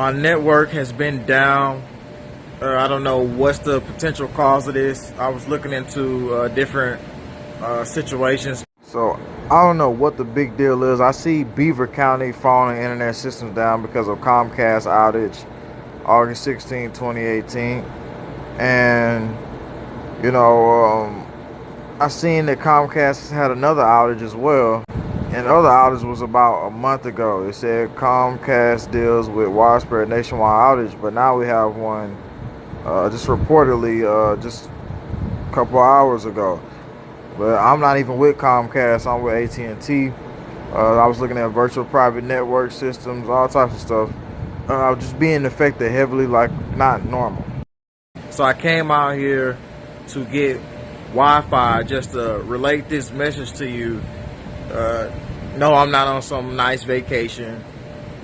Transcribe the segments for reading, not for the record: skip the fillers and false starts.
My network has been down. I don't know what's the potential cause of this. I was looking into different situations. So I don't know what the big deal is. I see Beaver County falling internet systems down because of Comcast outage, August 16, 2018. And, you know, I seen that Comcast had another outage as well. And the other outage was about a month ago. It said Comcast deals with widespread nationwide outage, but now we have one just reportedly just a couple of hours ago. But I'm not even with Comcast. I'm with AT&T. I was looking at virtual private network systems, all types of stuff. I was just being affected heavily, like not normal. So I came out here to get Wi-Fi just to relate this message to you. No, I'm not on some nice vacation.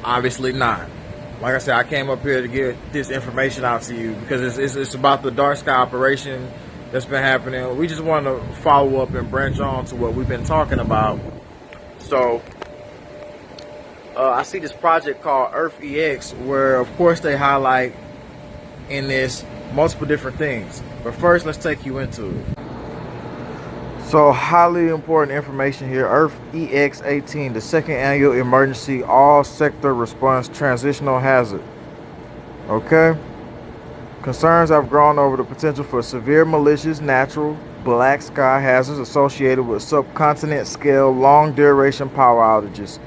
Obviously not. Like I said, I came up here to get this information out to you because it's about the dark sky operation that's been happening. We just want to follow up and branch on to what we've been talking about. So I see this project called EarthEX, where of course they highlight in this multiple different things. But first, let's take you into it. So highly important information here. EarthEX 18, the second annual emergency all sector response transitional hazard. Okay. Concerns have grown over the potential for severe malicious natural black sky hazards associated with subcontinent scale long duration power outages,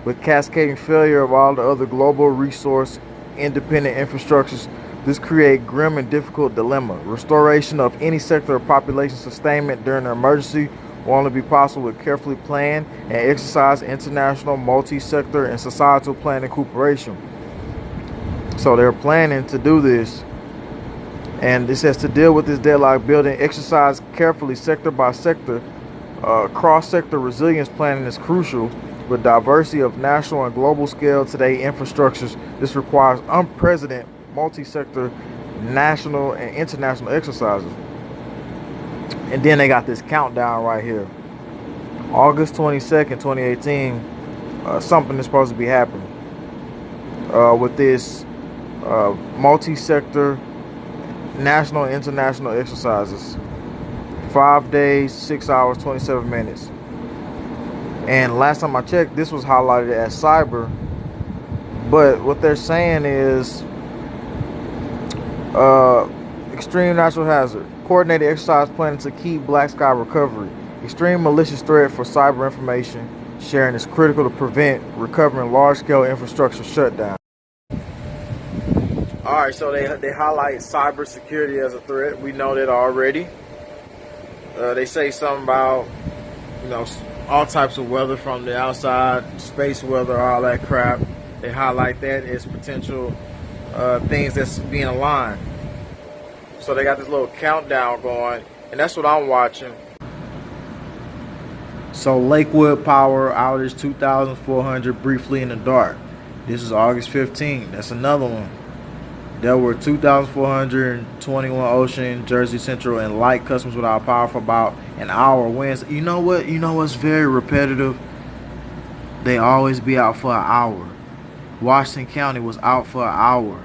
with cascading failure of all the other global resource independent infrastructures. This creates grim and difficult dilemma. Restoration of any sector of population sustainment during an emergency will only be possible with carefully planned and exercised international, multi-sector, and societal planning cooperation. So they're planning to do this. And it says to deal with this deadlock building, exercise carefully sector by sector. Cross-sector resilience planning is crucial. With diversity of national and global scale today infrastructures, this requires unprecedented multi-sector national and international exercises. And then they got this countdown right here. August 22nd, 2018, something is supposed to be happening with this multi-sector national and international exercises. 5 days, 6 hours, 27 minutes. And last time I checked, this was highlighted as cyber. But what they're saying is extreme natural hazard, coordinated exercise planning to keep black sky recovery. Extreme malicious threat for cyber information sharing is critical to prevent recovering large-scale infrastructure shutdown. All right, so they highlight cybersecurity as a threat. We know that already. They say something about, you know, all types of weather from the outside, space weather, all that crap. They highlight that as potential things that's being aligned. So they got this little countdown going, and that's what I'm watching. So Lakewood power outage 2,400 briefly in the dark. This is August 15th. That's another one. There were 2,421 Ocean, Jersey Central, and light customers without power for about an hour. Wednesday. You know what? You know what's very repetitive? They always be out for an hour. Washington County was out for an hour.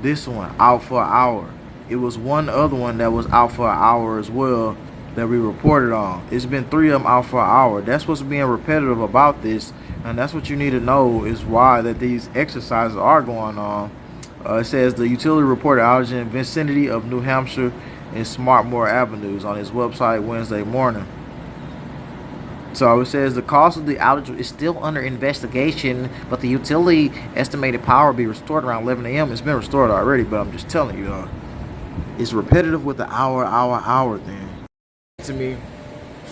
This one out for an hour. It was one other one that was out for an hour as well that we reported on. It's been 3 of them out for an hour. That's what's being repetitive about this, and that's what you need to know is why that these exercises are going on. It says the utility reported outage in vicinity of New Hampshire and Smartmore Avenues on its website Wednesday morning. So it says the cause of the outage is still under investigation, but the utility estimated power will be restored around 11 a.m. It's been restored already, but I'm just telling you, it's repetitive with the hour thing. To me,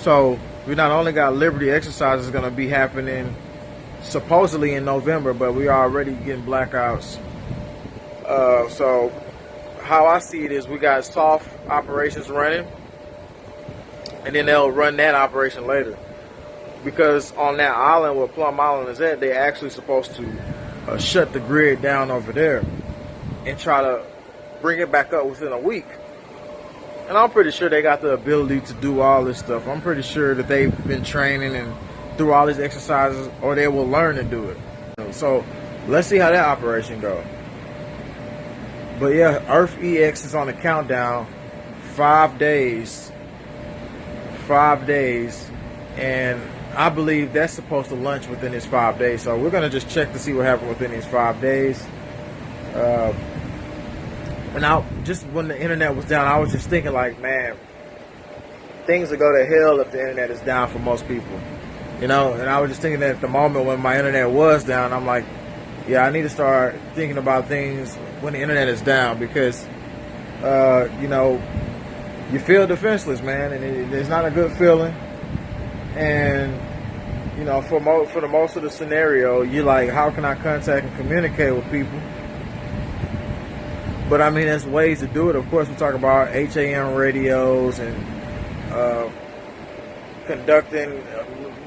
so we not only got Liberty exercises going to be happening supposedly in November, but we are already getting blackouts. So how I see it is we got soft operations running, and then they'll run that operation later. Because on that island where Plum Island is at, they're actually supposed to shut the grid down over there and try to bring it back up within a week. And I'm pretty sure they got the ability to do all this stuff. I'm pretty sure that they've been training and through all these exercises, or they will learn to do it. So let's see how that operation goes. But yeah, Earth EX is on the countdown. 5 days. 5 days. And I believe that's supposed to launch within these 5 days. So we're going to just check to see what happened within these 5 days. And just when the internet was down, I was just thinking like, man, things will go to hell if the internet is down for most people. And I was just thinking that at the moment when my internet was down, I'm like, yeah, I need to start thinking about things when the internet is down, because, you feel defenseless, man, and it's not a good feeling. And, for the most of the scenario, you're like, how can I contact and communicate with people? But I mean, there's ways to do it. Of course, we talk about HAM radios and conducting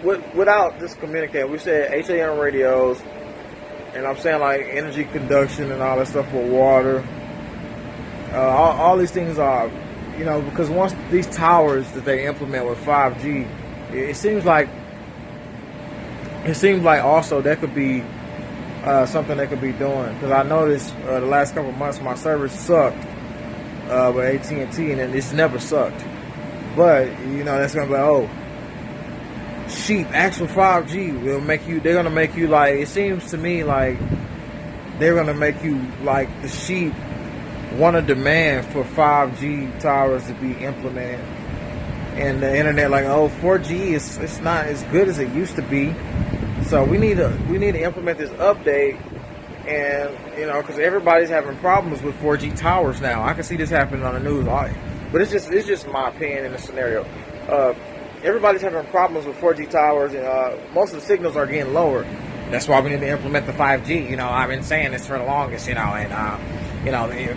without just communicating. We said HAM radios, and I'm saying like energy conduction and all that stuff with water. All these things are, because once these towers that they implement with 5G, it seems like also that could be something they could be doing. Because I noticed the last couple of months my service sucked with AT&T, and it's never sucked. But that's gonna be like, oh, sheep, ask for 5G. They're gonna make you like. It seems to me like they're gonna make you like the sheep want to demand for 5G towers to be implemented, and the internet like, oh, 4G it's not as good as it used to be. So we need to implement this update, and because everybody's having problems with 4G towers now. I can see this happening on the news, but it's just my opinion in the scenario. Everybody's having problems with 4G towers, and most of the signals are getting lower. That's why we need to implement the 5G. I've been saying this for the longest, and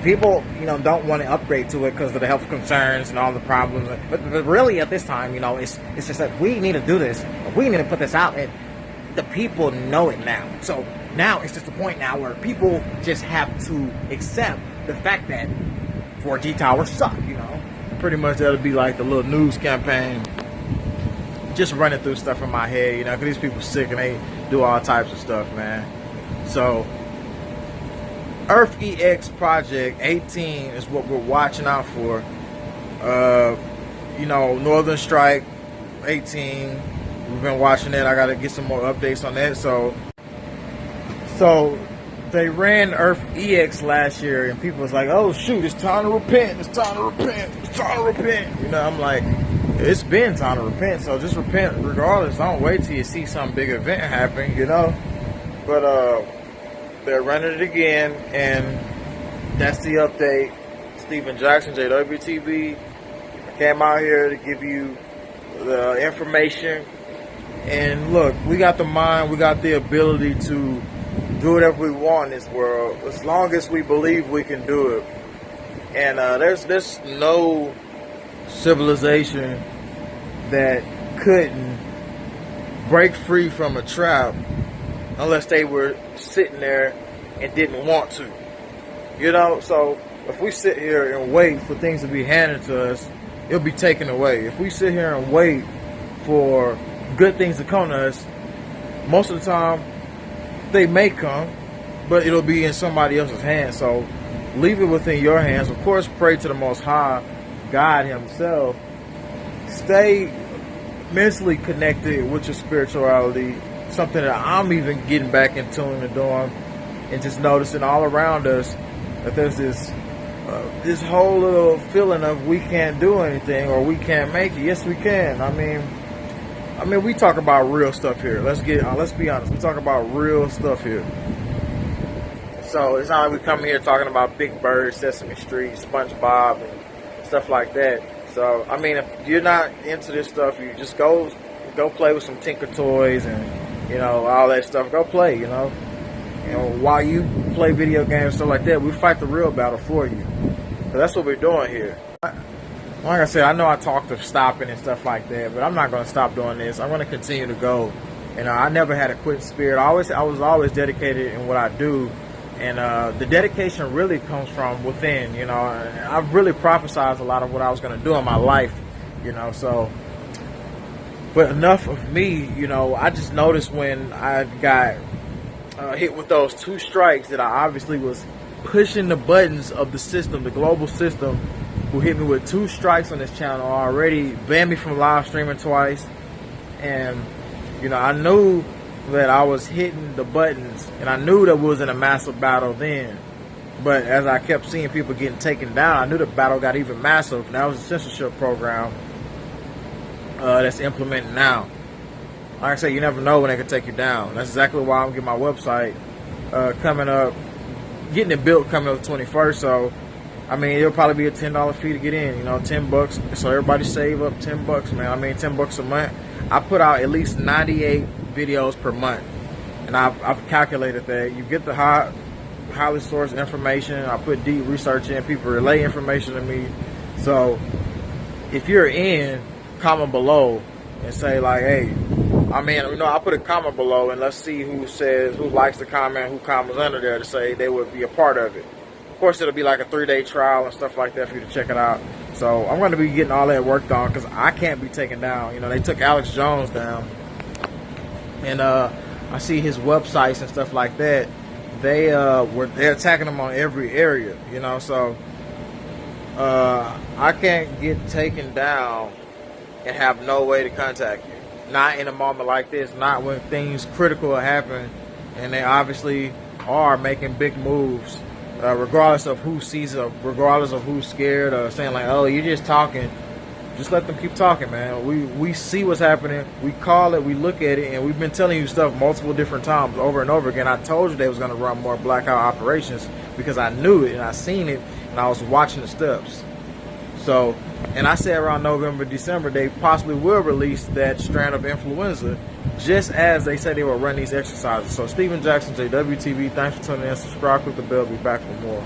people, don't want to upgrade to it because of the health concerns and all the problems. But really, at this time, it's just that we need to do this. We need to put this out, and the people know it now. So now it's just a point now where people just have to accept the fact that 4G towers suck. Pretty much that'll be like the little news campaign. Just running through stuff in my head, because these people sick and they do all types of stuff, man. So, Earth EX Project 18 is what we're watching out for. Northern Strike 18. We've been watching it. I got to get some more updates on that. So they ran Earth EX last year, and people was like, "Oh shoot, it's time to repent! It's time to repent! It's time to repent!" I'm like, it's been time to repent, so just repent regardless. Don't wait till you see some big event happen, But they're running it again, and that's the update. Stephen Jackson, Jwtv, came out here to give you the information. And look, we got the mind, we got the ability to do whatever we want in this world, as long as we believe we can do it. And there's no civilization that couldn't break free from a trap unless they were sitting there and didn't want to. So if we sit here and wait for things to be handed to us, it'll be taken away. If we sit here and wait for good things to come to us, most of the time they may come, but it'll be in somebody else's hands. So leave it within your hands. Of course, pray to the Most High God himself. Stay mentally connected with your spirituality, something that I'm even getting back in tune to doing, and just noticing all around us that there's this whole little feeling of we can't do anything or we can't make it. Yes, we can. I mean, we talk about real stuff here. Let's be honest. We talk about real stuff here. So it's not like we come here talking about Big Bird, Sesame Street, SpongeBob, and stuff like that. So I mean, if you're not into this stuff, you just go play with some Tinker Toys and all that stuff. Go play. While you play video games and stuff like that, we fight the real battle for you. So that's what we're doing here. Like I said, I know I talked of stopping and stuff like that, but I'm not going to stop doing this. I'm going to continue to go. I never had a quitting spirit. I was always dedicated in what I do, and the dedication really comes from within. I've really prophesized a lot of what I was going to do in my life. So. But enough of me. I just noticed when I got hit with those 2 strikes that I obviously was pushing the buttons of the system, the global system, who hit me with 2 strikes on this channel already, banned me from live streaming twice. And, you know, I knew that I was hitting the buttons, and I knew that we was in a massive battle then. But as I kept seeing people getting taken down, I knew the battle got even massive. And that was a censorship program that's implemented now. Like I say, you never know when they can take you down. That's exactly why I'm getting my website coming up, getting it built coming up the 21st. So, I mean, it'll probably be a $10 fee to get in, you know, $10. So everybody save up $10, man. I mean, $10 a month. I put out at least 98 videos per month. And I've calculated that. You get the highly sourced information. I put deep research in. People relay information to me. So if you're in, comment below and say like, hey, I mean, you know, I'll put a comment below and let's see who likes the comment, who comments under there to say they would be a part of it. Of course, it'll be like a 3-day trial and stuff like that for you to check it out. So I'm going to be getting all that worked on because I can't be taken down. You know, they took Alex Jones down, and I see his websites and stuff like that. They're attacking him on every area. You know, so I can't get taken down and have no way to contact you. Not in a moment like this. Not when things critical happen, and they obviously are making big moves. Regardless of who sees it, regardless of who's scared or saying like, oh, you're just talking, just let them keep talking, man. We see what's happening, we call it, we look at it, and we've been telling you stuff multiple different times over and over again. I told you they was going to run more blackout operations because I knew it and I seen it and I was watching the steps. So, and I said around November, December, they possibly will release that strand of influenza just as they said they will run these exercises. So Steven Jackson, Jwtv, thanks for tuning in. Subscribe, click the bell, be back for more.